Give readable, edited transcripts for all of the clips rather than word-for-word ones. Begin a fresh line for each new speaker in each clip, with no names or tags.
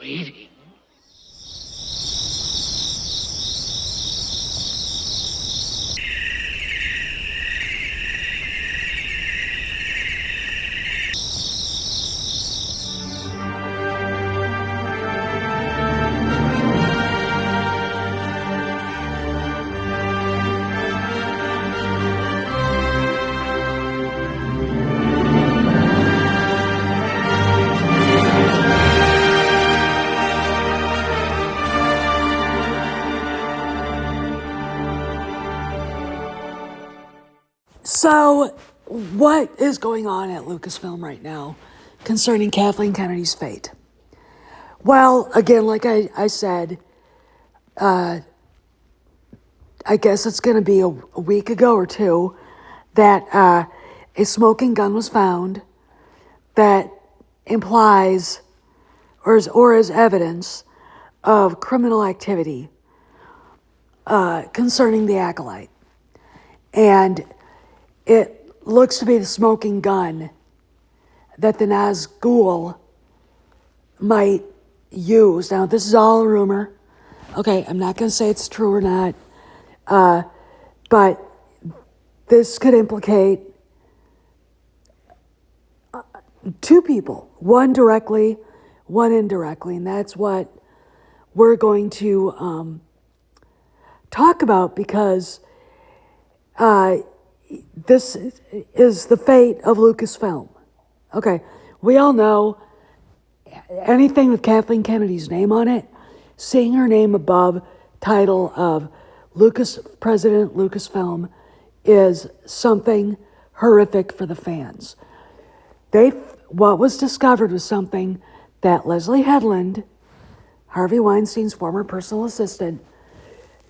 waiting.
So, what is going on at Lucasfilm right now concerning Kathleen Kennedy's fate? Well, again, like I said, I guess it's going to be a week ago or two that a smoking gun was found that implies or is evidence of criminal activity concerning the Acolyte. And it looks to be the smoking gun that the Nazgul might use. Now, this is all a rumor. Okay, I'm not going to say it's true or not. But this could implicate two people, one directly, one indirectly. And that's what we're going to talk about, because this is the fate of Lucasfilm. Okay, we all know anything with Kathleen Kennedy's name on it, seeing her name above title of President Lucasfilm is something horrific for the fans. What was discovered was something that Leslie Headland, Harvey Weinstein's former personal assistant,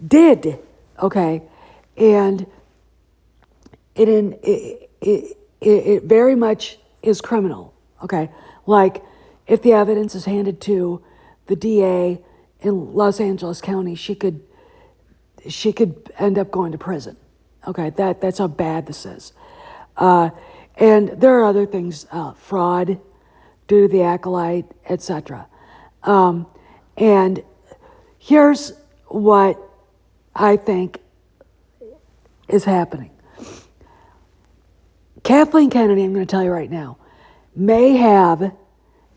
did. Okay, and it very much is criminal. Okay, like if the evidence is handed to the DA in Los Angeles County, she could end up going to prison. Okay, that's how bad this is. And there are other things, fraud due to the Acolyte, etc. And here's what I think is happening. Kathleen Kennedy, I'm going to tell you right now, may have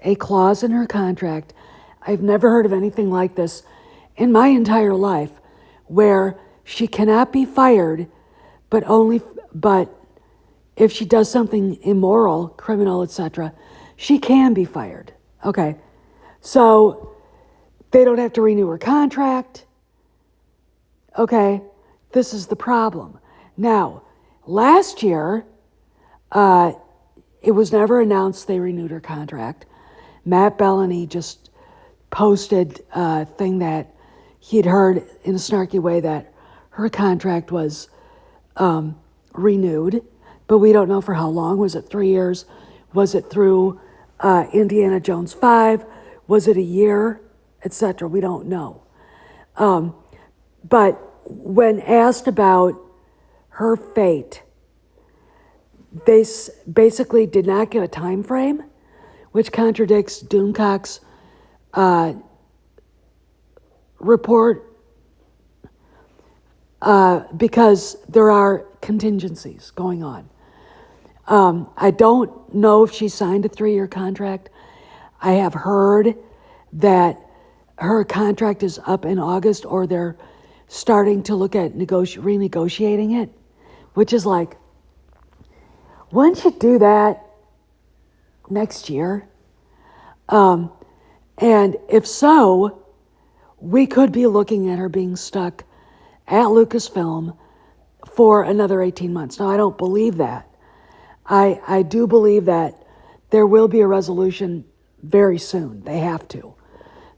a clause in her contract. I've never heard of anything like this in my entire life, where she cannot be fired, but if she does something immoral, criminal, etc., she can be fired. Okay, so they don't have to renew her contract. Okay, this is the problem. Now, last year, it was never announced they renewed her contract. Matt Bellany just posted a thing that he'd heard in a snarky way that her contract was renewed, but we don't know for how long. Was it 3 years? Was it through Indiana Jones 5? Was it a year, etc.? We don't know. But when asked about her fate, they basically did not give a time frame, which contradicts Doomcock's report, because there are contingencies going on. I don't know if she signed a 3-year contract. I have heard that her contract is up in August, or they're starting to look at renegotiating it, which is like, wouldn't you do that next year? And if so, we could be looking at her being stuck at Lucasfilm for another 18 months. Now, I don't believe that. I do believe that there will be a resolution very soon. They have to.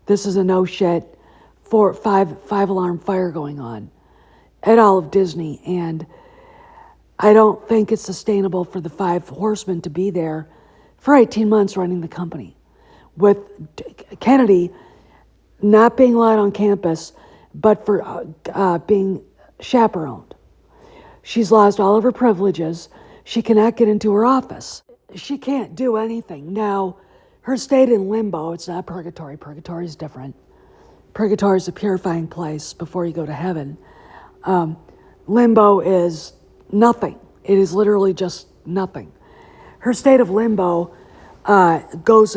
This is a no shit five alarm fire going on at all of Disney, and I don't think it's sustainable for the 5 horsemen to be there for 18 months running the company, with Kennedy not being allowed on campus, but for being chaperoned. She's lost all of her privileges. She cannot get into her office. She can't do anything. Now, her state in limbo. It's not purgatory. Purgatory is different. Purgatory is a purifying place before you go to heaven. Limbo is nothing. It is literally just nothing. Her state of limbo does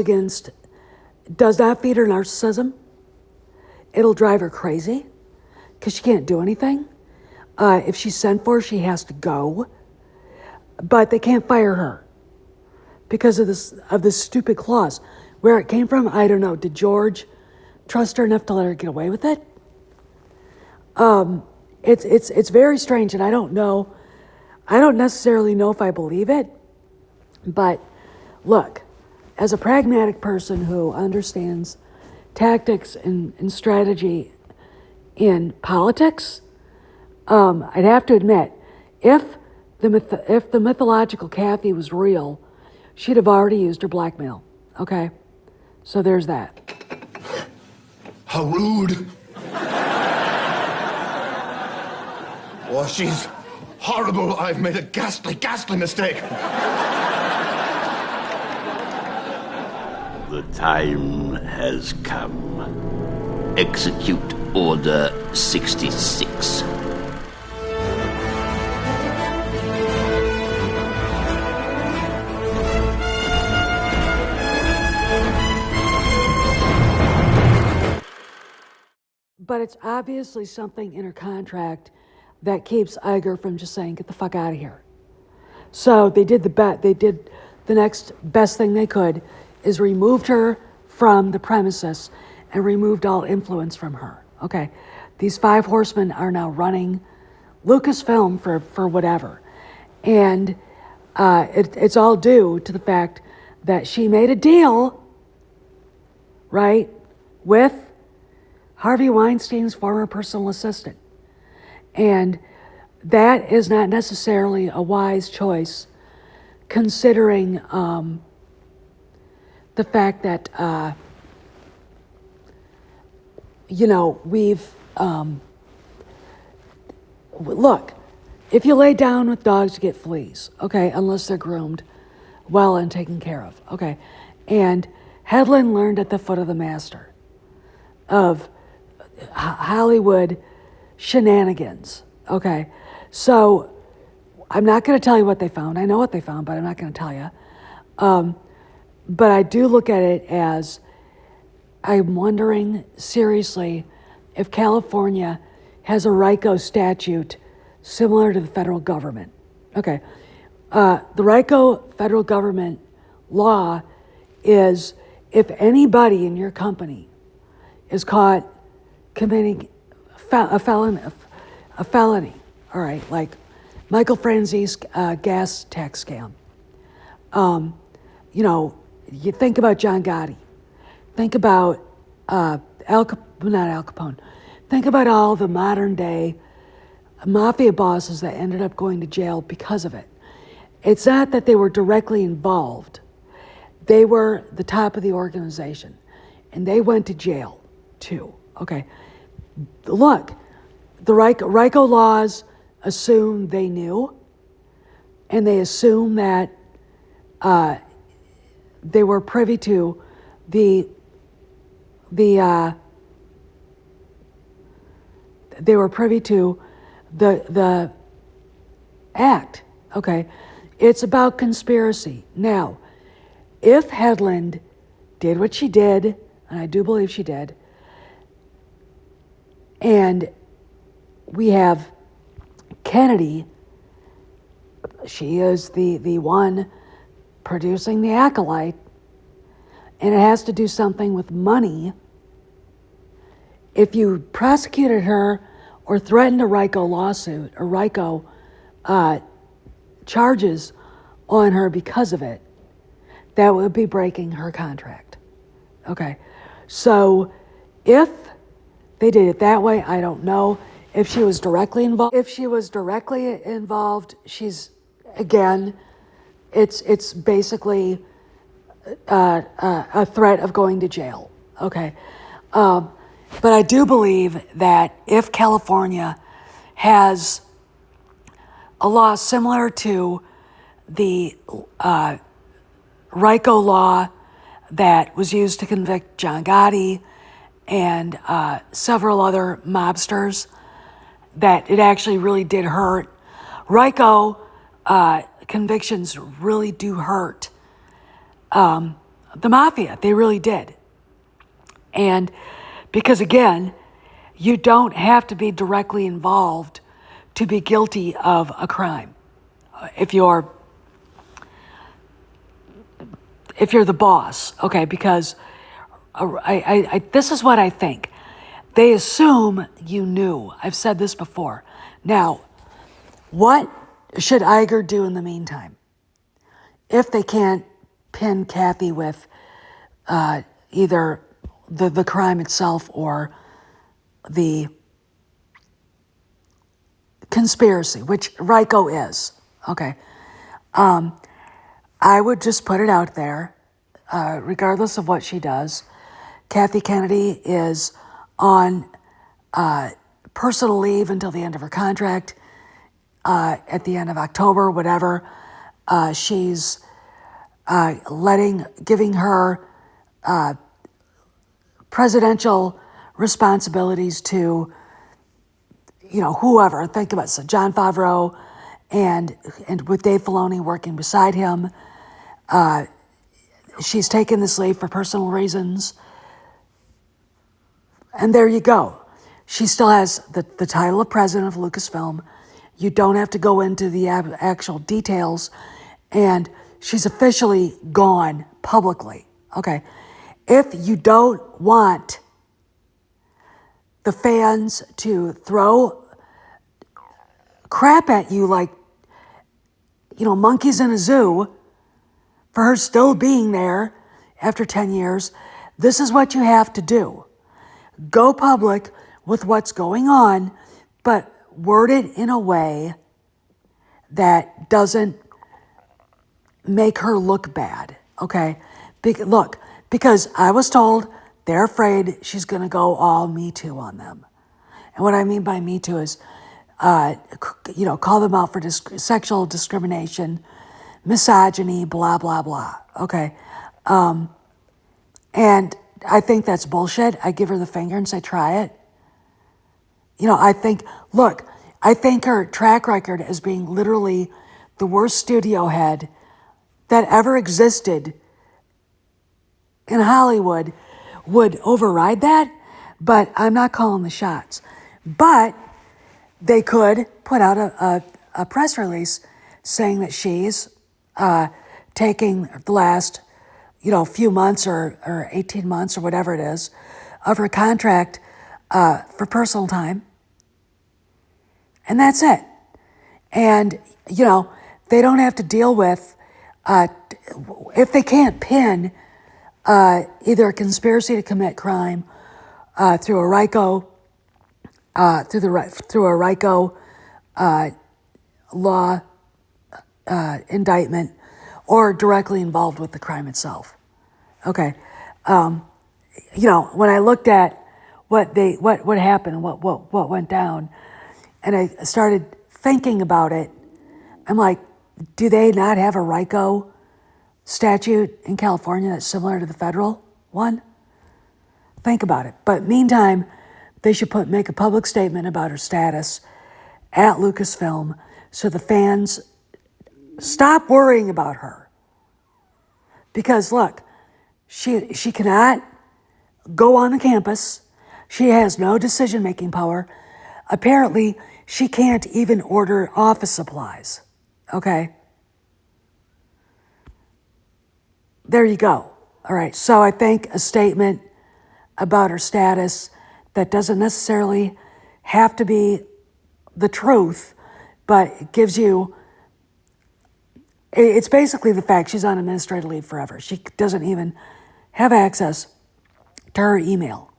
not feed her narcissism. It'll drive her crazy because she can't do anything. If she's sent for, she has to go. But they can't fire her because of this stupid clause. Where it came from, I don't know. Did George trust her enough to let her get away with it? It's very strange, and I don't know. I don't necessarily know if I believe it. But look, as a pragmatic person who understands tactics and strategy in politics, I'd have to admit, if the mythological Kathy was real, she'd have already used her blackmail. Okay, so there's that.
How rude! Oh, she's horrible. I've made a ghastly mistake.
The time has come. Execute Order 66.
But it's obviously something in her contract that keeps Iger from just saying, get the fuck out of here. So they did the next best thing they could, is removed her from the premises and removed all influence from her. Okay, these 5 horsemen are now running Lucasfilm for whatever. And it's all due to the fact that she made a deal, right, with Harvey Weinstein's former personal assistant. And that is not necessarily a wise choice, considering the fact that, we've, look, if you lay down with dogs, you get fleas, okay, unless they're groomed well and taken care of, okay. And Hedlund learned at the foot of the master of Hollywood shenanigans, okay. So I'm not going to tell you what they found. I know what they found, but I'm not going to tell you. But I do look at it as, I'm wondering seriously if California has a RICO statute similar to the federal government. Okay. The RICO federal government law is, if anybody in your company is caught committing a felony, all right, like Michael Franzese's gas tax scam. You think about John Gotti. Think about not Al Capone. Think about all the modern day mafia bosses that ended up going to jail because of it. It's not that they were directly involved. They were the top of the organization, and they went to jail too. Okay, look, the RICO laws assume they knew, and they assume that they were privy to they were privy to the act. Okay, it's about conspiracy. Now, if Hedlund did what she did, and I do believe she did, and we have Kennedy, she is the one producing the acolyte, and it has to do something with money. If you prosecuted her or threatened a RICO lawsuit or RICO charges on her because of it, that would be breaking her contract. Okay, so if they did it that way, I don't know. If she was directly involved, she's, again, it's basically a threat of going to jail. Okay, but I do believe that if California has a law similar to the RICO law that was used to convict John Gotti and several other mobsters, that it actually really did hurt. RICO convictions really do hurt the mafia. They really did. And because, again, you don't have to be directly involved to be guilty of a crime. If you're the boss, okay, because this is what I think. They assume you knew. I've said this before. Now, what should Iger do in the meantime? If they can't pin Kathy with either the crime itself or the conspiracy, which RICO is, okay, I would just put it out there, regardless of what she does. Kathy Kennedy is on personal leave until the end of her contract, at the end of October, whatever. She's giving her presidential responsibilities to, whoever. Think about it. So John Favreau and with Dave Filoni working beside him. She's taken this leave for personal reasons. And there you go. She still has the title of president of Lucasfilm. You don't have to go into the actual details. And she's officially gone publicly. Okay. If you don't want the fans to throw crap at you like, monkeys in a zoo for her still being there after 10 years, this is what you have to do. Go public with what's going on, but word it in a way that doesn't make her look bad, okay? Because I was told they're afraid she's going to go all Me Too on them. And what I mean by Me Too is, call them out for sexual discrimination, misogyny, blah, blah, blah, okay? And I think that's bullshit. I give her the finger and say, try it. I think her track record as being literally the worst studio head that ever existed in Hollywood would override that, but I'm not calling the shots. But they could put out a press release saying that she's taking the last, few months or 18 months or whatever it is of her contract for personal time. And that's it. And, they don't have to deal with, if they can't pin either a conspiracy to commit crime through a RICO, through a RICO law indictment, or directly involved with the crime itself. Okay. When I looked at what happened and what went down, and I started thinking about it, I'm like, do they not have a RICO statute in California that's similar to the federal one? Think about it. But meantime, they should make a public statement about her status at Lucasfilm so the fans stop worrying about her. Because look, she cannot go on the campus. She has no decision-making power. Apparently, she can't even order office supplies. Okay? There you go. All right, so I think a statement about her status that doesn't necessarily have to be the truth, but it gives you, it's basically the fact she's on administrative leave forever. She doesn't even have access to her email.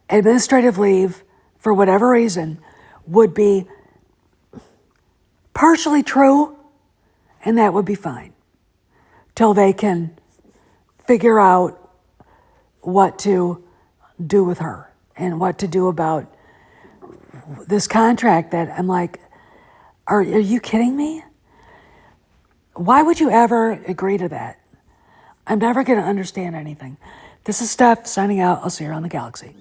Administrative leave, for whatever reason, would be partially true, and that would be fine, till they can figure out what to do with her and what to do about this contract that I'm like, are you kidding me? Why would you ever agree to that? I'm never going to understand anything. This is Steph signing out. I'll see you around the galaxy.